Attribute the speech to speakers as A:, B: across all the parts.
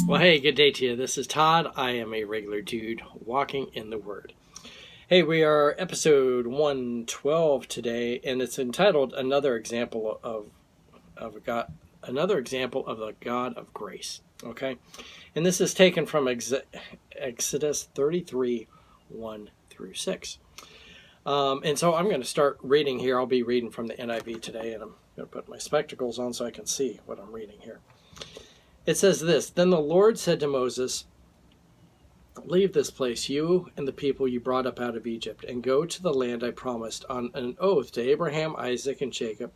A: Well, hey, good day to you. This is Todd. I am a regular dude walking in the Word. Hey, we are episode 112 today, and it's entitled "Another Example of God." Another example of the God of grace. Okay, and this is taken from Exodus 33, 1 through 6. And so I'm going to start reading here. I'll be reading from the NIV today, and I'm going to put my spectacles on so I can see what I'm reading here. It says this: Then the Lord said to Moses, "Leave this place, you and the people you brought up out of Egypt, and go to the land I promised on an oath to Abraham, Isaac, and Jacob,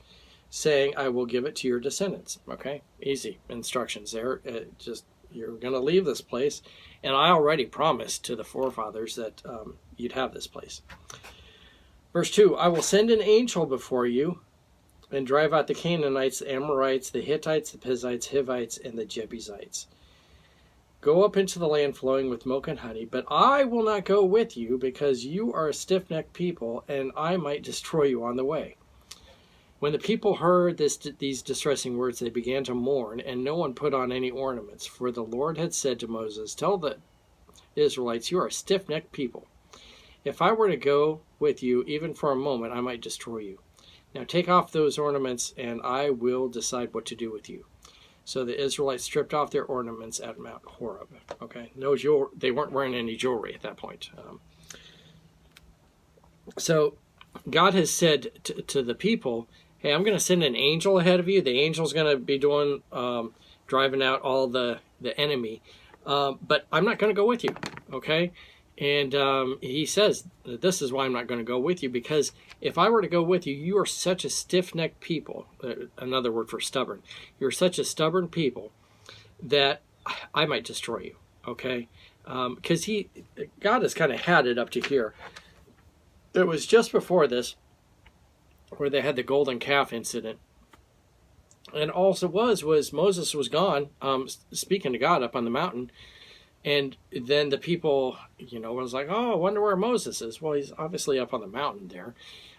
A: saying, I will give it to your descendants." Okay, easy instructions there. You're going to leave this place, and I already promised to the forefathers that you'd have this place. Verse 2, I will send an angel before you and drive out the Canaanites, the Amorites, the Hittites, the Perizzites, Hivites, and the Jebusites. Go up into the land flowing with milk and honey, but I will not go with you, because you are a stiff-necked people, and I might destroy you on the way. When the people heard these distressing words, they began to mourn, and no one put on any ornaments, for the Lord had said to Moses, Tell the Israelites, you are a stiff-necked people. If I were to go with you, even for a moment, I might destroy you. Now take off those ornaments, and I will decide what to do with you. So the Israelites stripped off their ornaments at Mount Horeb. Okay, no jewelry. They weren't wearing any jewelry at that point. So God has said to the people, "Hey, I'm going to send an angel ahead of you. The angel's going to be doing driving out all the enemy, but I'm not going to go with you." Okay. And he says, this is why I'm not going to go with you, because if I were to go with you, you are such a stiff-necked people. Another word for stubborn. You're such a stubborn people that I might destroy you. Okay? Because God has kind of had it up to here. It was just before this where they had the golden calf incident. And all it was Moses was gone, speaking to God up on the mountain. And then the people, was like, oh, I wonder where Moses is. Well, he's obviously up on the mountain there,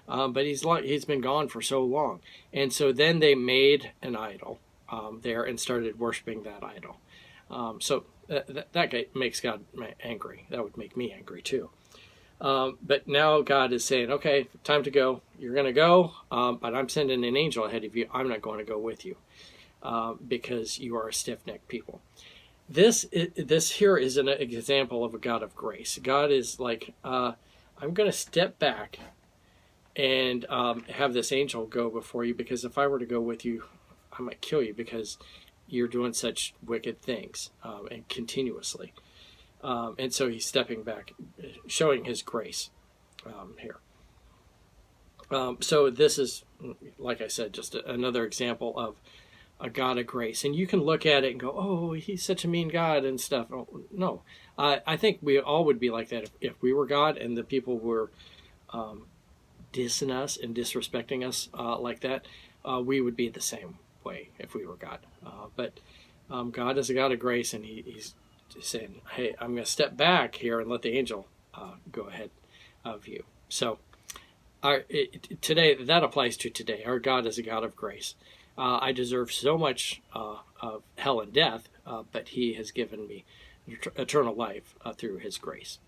A: but he's been gone for so long. And so then they made an idol there and started worshiping that idol. So that makes God angry. That would make me angry too. But now God is saying, okay, time to go. You're going to go, but I'm sending an angel ahead of you. I'm not going to go with you because you are a stiff-necked people. This here is an example of a God of grace. God is like, I'm going to step back and have this angel go before you, because if I were to go with you, I might kill you because you're doing such wicked things and continuously. And so he's stepping back, showing his grace here. So this is, like I said, just another example of a God of grace. And you can look at it and go, oh, he's such a mean God and stuff. Oh, no, I think we all would be like that if we were God and the people were dissing us and disrespecting us like that. We would be the same way if we were God. But God is a God of grace, and he's saying, hey, I'm going to step back here and let the angel go ahead of you. So today, that applies to today. Our God is a God of grace. I deserve so much of hell and death, but he has given me eternal life through his grace.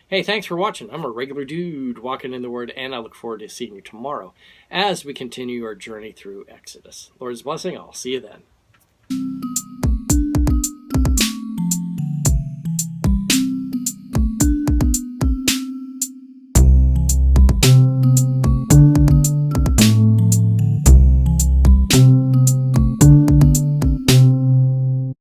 A: Hey, thanks for watching. I'm a regular dude walking in the Word, and I look forward to seeing you tomorrow as we continue our journey through Exodus. Lord's blessing. I'll see you then.